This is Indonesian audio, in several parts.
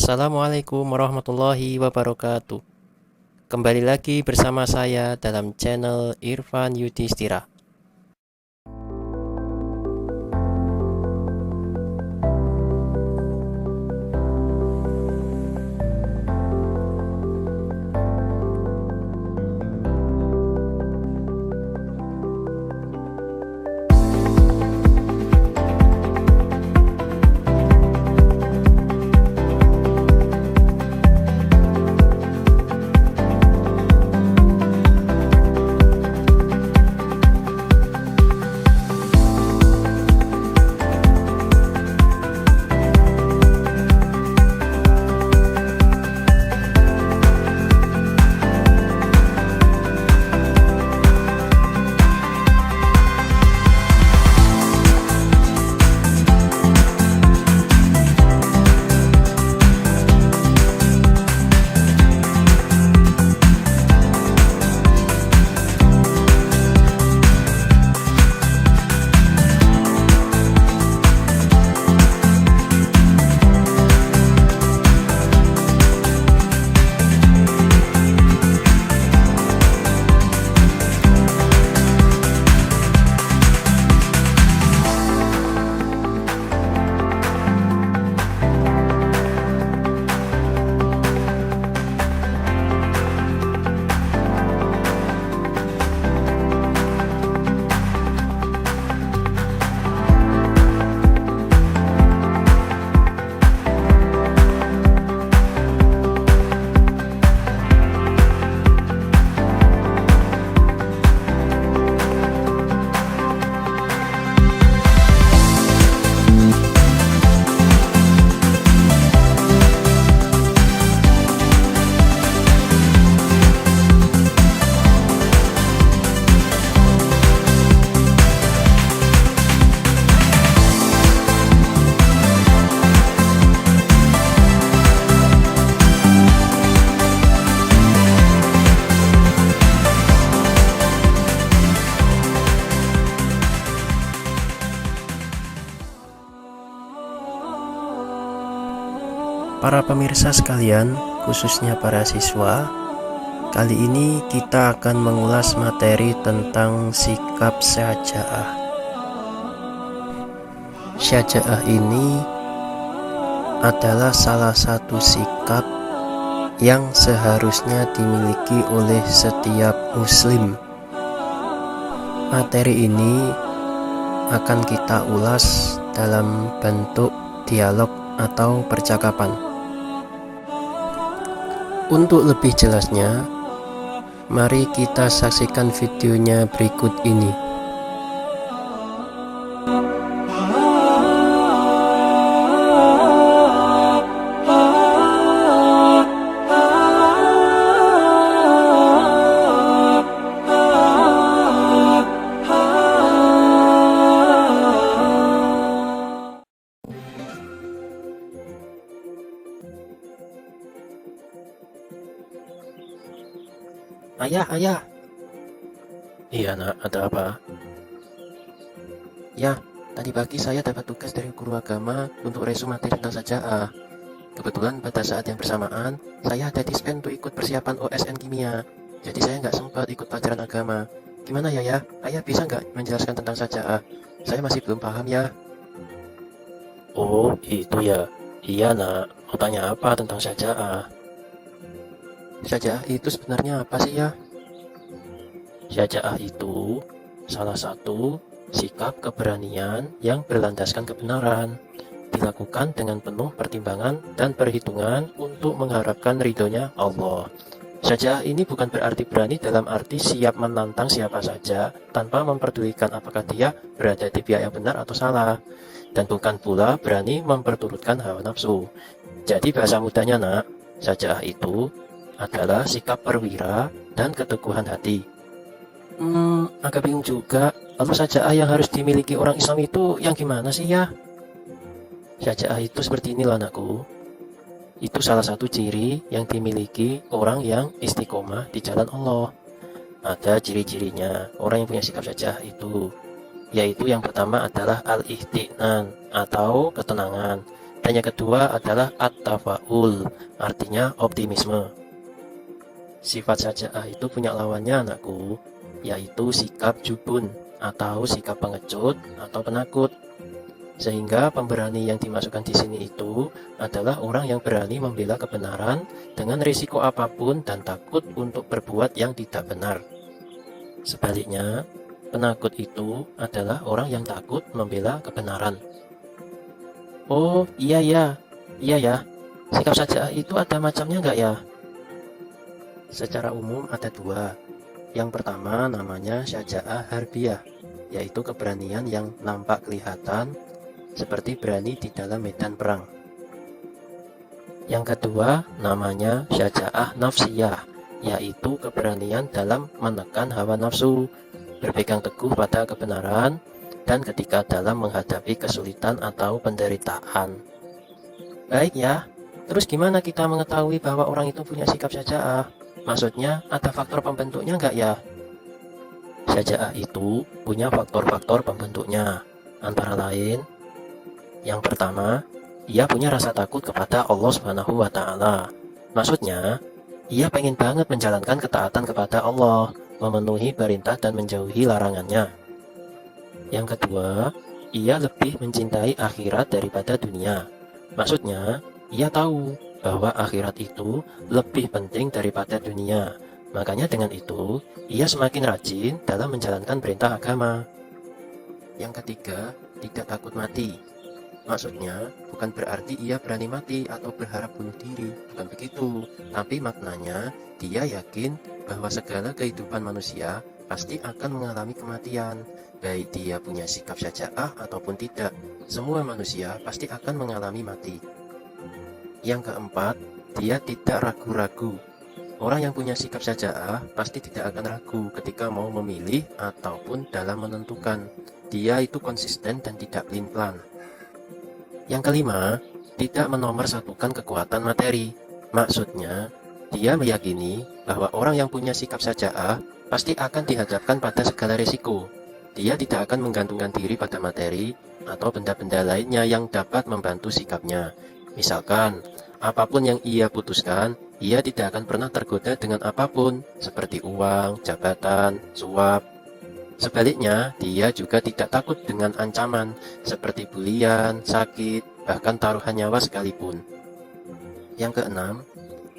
Assalamualaikum warahmatullahi wabarakatuh. Kembali lagi bersama saya dalam channel Irfan Yudhistira. Para pemirsa sekalian, khususnya para siswa, kali ini kita akan mengulas materi tentang sikap syaja'ah. Syaja'ah ini adalah salah satu sikap yang seharusnya dimiliki oleh setiap muslim. Materi ini akan kita ulas dalam bentuk dialog atau percakapan. Untuk lebih jelasnya, mari kita saksikan videonya berikut ini. Ayah. Iya nak, ada apa? Ya, tadi pagi saya dapat tugas dari guru agama untuk resume materi tentang syaja'ah. Kebetulan pada saat yang bersamaan, saya ada dispen untuk ikut persiapan OSN kimia. Jadi saya nggak sempat ikut pelajaran agama. Gimana ya? Ayah bisa nggak menjelaskan tentang syaja'ah? Saya masih belum paham ya. Oh, itu ya. Iya nak, mau tanya apa tentang syaja'ah? Syaja'ah itu sebenarnya apa sih ya? Syaja'ah itu salah satu sikap keberanian yang berlandaskan kebenaran, dilakukan dengan penuh pertimbangan dan perhitungan untuk mengharapkan ridhonya Allah. Syaja'ah ini bukan berarti berani dalam arti siap menantang siapa saja tanpa memperdulikan apakah dia berada di pihak yang benar atau salah, dan bukan pula berani memperturutkan hawa nafsu. Jadi bahasa mudahnya nak, syaja'ah itu adalah sikap perwira dan keteguhan hati. Agak bingung juga. Lalu syaja'ah yang harus dimiliki orang Islam itu yang gimana sih ya? Syaja'ah itu seperti inilah anakku. Itu salah satu ciri yang dimiliki orang yang istiqomah di jalan Allah. Ada ciri-cirinya orang yang punya sikap syaja'ah itu, yaitu yang pertama adalah al-ihtinan atau ketenangan, Dan yang kedua adalah at-tafaul, artinya optimisme. Sifat syaja'ah itu punya lawannya anakku, yaitu sikap jubun atau sikap pengecut atau penakut. Sehingga pemberani yang dimasukkan di sini itu adalah orang yang berani membela kebenaran dengan risiko apapun dan takut untuk berbuat yang tidak benar. Sebaliknya, penakut itu adalah orang yang takut membela kebenaran. Oh iya ya, sikap syaja'ah itu ada macamnya nggak ya? Secara umum ada dua. Yang pertama namanya syaja'ah harbiyah, yaitu keberanian yang nampak kelihatan seperti berani di dalam medan perang. Yang kedua namanya syaja'ah nafsiyah, yaitu keberanian dalam menekan hawa nafsu, berpegang teguh pada kebenaran, dan ketika dalam menghadapi kesulitan atau penderitaan. Baik ya, terus gimana kita mengetahui bahwa orang itu punya sikap syaja'ah? Maksudnya ada faktor pembentuknya nggak ya? Syaja'ah itu punya faktor-faktor pembentuknya. Antara lain, yang pertama, ia punya rasa takut kepada Allah Subhanahu wa Ta'ala. Maksudnya, ia pengen banget menjalankan ketaatan kepada Allah, memenuhi perintah dan menjauhi larangannya. Yang kedua, ia lebih mencintai akhirat daripada dunia. Maksudnya, ia tahu bahwa akhirat itu lebih penting daripada dunia. Makanya dengan itu, ia semakin rajin dalam menjalankan perintah agama. Yang ketiga, tidak takut mati. Maksudnya, bukan berarti ia berani mati atau berharap bunuh diri, bukan begitu. Tapi maknanya, dia yakin bahwa segala kehidupan manusia pasti akan mengalami kematian. Baik dia punya sikap syaja'ah ataupun tidak, semua manusia pasti akan mengalami mati. Yang keempat, dia tidak ragu-ragu. Orang yang punya sikap syaja'ah pasti tidak akan ragu ketika mau memilih ataupun dalam menentukan. Dia itu konsisten dan tidak pelin-pelan. Yang kelima, tidak menomorsatukan kekuatan materi. Maksudnya, dia meyakini bahwa orang yang punya sikap syaja'ah pasti akan dihadapkan pada segala risiko. Dia tidak akan menggantungkan diri pada materi atau benda-benda lainnya yang dapat membantu sikapnya. Misalkan, apapun yang ia putuskan, ia tidak akan pernah tergoda dengan apapun, seperti uang, jabatan, suap. Sebaliknya, dia juga tidak takut dengan ancaman, seperti bulian, sakit, bahkan taruhan nyawa sekalipun. Yang keenam,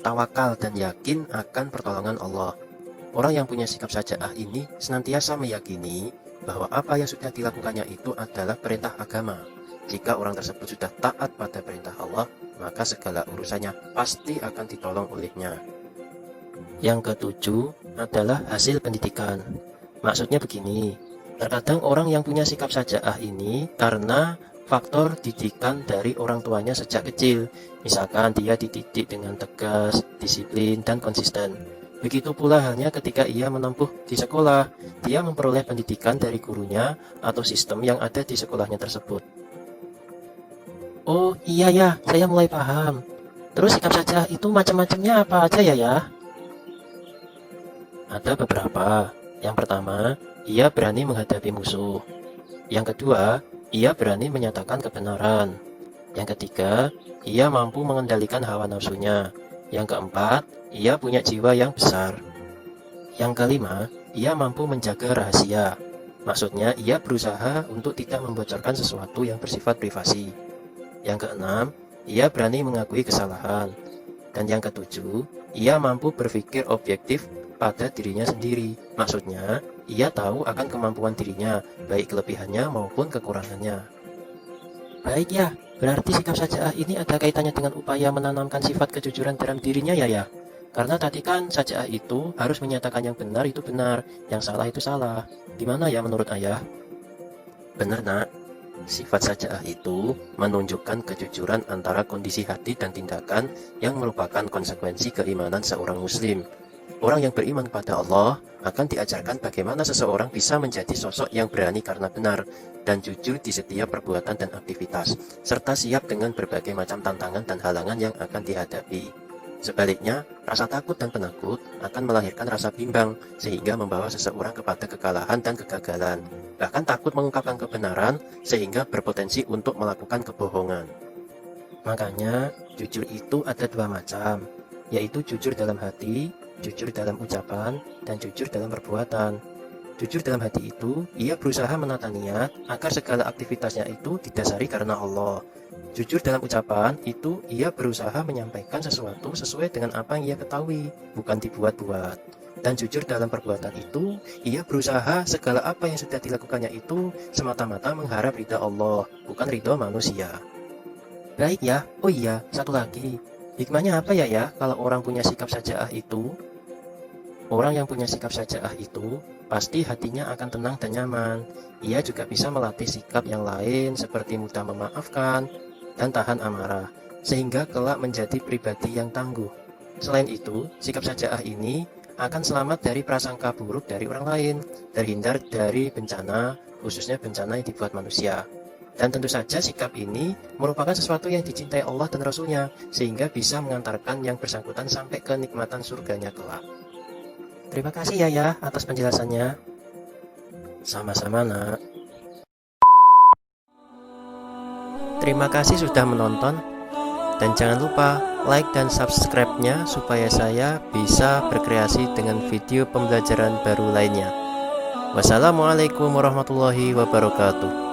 tawakal dan yakin akan pertolongan Allah. Orang yang punya sikap syaja'ah ini senantiasa meyakini bahwa apa yang sudah dilakukannya itu adalah perintah agama. Jika orang tersebut sudah taat pada perintah Allah, maka segala urusannya pasti akan ditolong olehnya. Yang ketujuh adalah hasil pendidikan. Maksudnya begini, terkadang orang yang punya sikap syaja'ah ini karena faktor didikan dari orang tuanya sejak kecil. Misalkan dia dididik dengan tegas, disiplin, dan konsisten. Begitu pula halnya ketika ia menempuh di sekolah, dia memperoleh pendidikan dari gurunya atau sistem yang ada di sekolahnya tersebut. Oh iya ya, saya mulai paham. Terus sikap syaja'ah itu macam-macamnya apa aja ya? Ada beberapa. Yang pertama, ia berani menghadapi musuh. Yang kedua, ia berani menyatakan kebenaran. Yang ketiga, ia mampu mengendalikan hawa nafsunya. Yang keempat, ia punya jiwa yang besar. Yang kelima, ia mampu menjaga rahasia. Maksudnya, ia berusaha untuk tidak membocorkan sesuatu yang bersifat privasi. Yang keenam, ia berani mengakui kesalahan. Dan yang ketujuh, ia mampu berpikir objektif pada dirinya sendiri. Maksudnya, ia tahu akan kemampuan dirinya, baik kelebihannya maupun kekurangannya. Baik ya, berarti sikap syaja'ah ini ada kaitannya dengan upaya menanamkan sifat kejujuran dalam dirinya ya. Karena tadi kan syaja'ah itu harus menyatakan yang benar itu benar, yang salah itu salah. Gimana ya menurut ayah? Benar nak. Sifat syaja'ah itu menunjukkan kejujuran antara kondisi hati dan tindakan yang merupakan konsekuensi keimanan seorang muslim. Orang yang beriman kepada Allah akan diajarkan bagaimana seseorang bisa menjadi sosok yang berani karena benar dan jujur di setiap perbuatan dan aktivitas, serta siap dengan berbagai macam tantangan dan halangan yang akan dihadapi. Sebaliknya, rasa takut dan penakut akan melahirkan rasa bimbang sehingga membawa seseorang kepada kekalahan dan kegagalan. Bahkan takut mengungkapkan kebenaran sehingga berpotensi untuk melakukan kebohongan. Makanya, jujur itu ada dua macam, yaitu jujur dalam hati, jujur dalam ucapan, dan jujur dalam perbuatan. Jujur dalam hati itu, ia berusaha menata niat agar segala aktivitasnya itu didasari karena Allah. Jujur dalam ucapan itu, ia berusaha menyampaikan sesuatu sesuai dengan apa yang ia ketahui, bukan dibuat-buat. Dan jujur dalam perbuatan itu, ia berusaha segala apa yang sudah dilakukannya itu semata-mata mengharap ridha Allah, bukan ridha manusia. Baik ya, oh iya, satu lagi. Hikmahnya apa ya kalau orang punya sikap sajaah itu? Orang yang punya sikap sajaah itu, pasti hatinya akan tenang dan nyaman. Ia juga bisa melatih sikap yang lain seperti mudah memaafkan dan tahan amarah, sehingga kelak menjadi pribadi yang tangguh. Selain itu, sikap sajaah ini akan selamat dari prasangka buruk dari orang lain, terhindar dari bencana, khususnya bencana yang dibuat manusia. Dan tentu saja sikap ini merupakan sesuatu yang dicintai Allah dan Rasul-Nya, sehingga bisa mengantarkan yang bersangkutan sampai kenikmatan surganya kelak. Terima kasih ya atas penjelasannya. Sama-sama nak. Terima kasih sudah menonton. Dan jangan lupa like dan subscribe-nya supaya saya bisa berkreasi dengan video pembelajaran baru lainnya. Wassalamualaikum warahmatullahi wabarakatuh.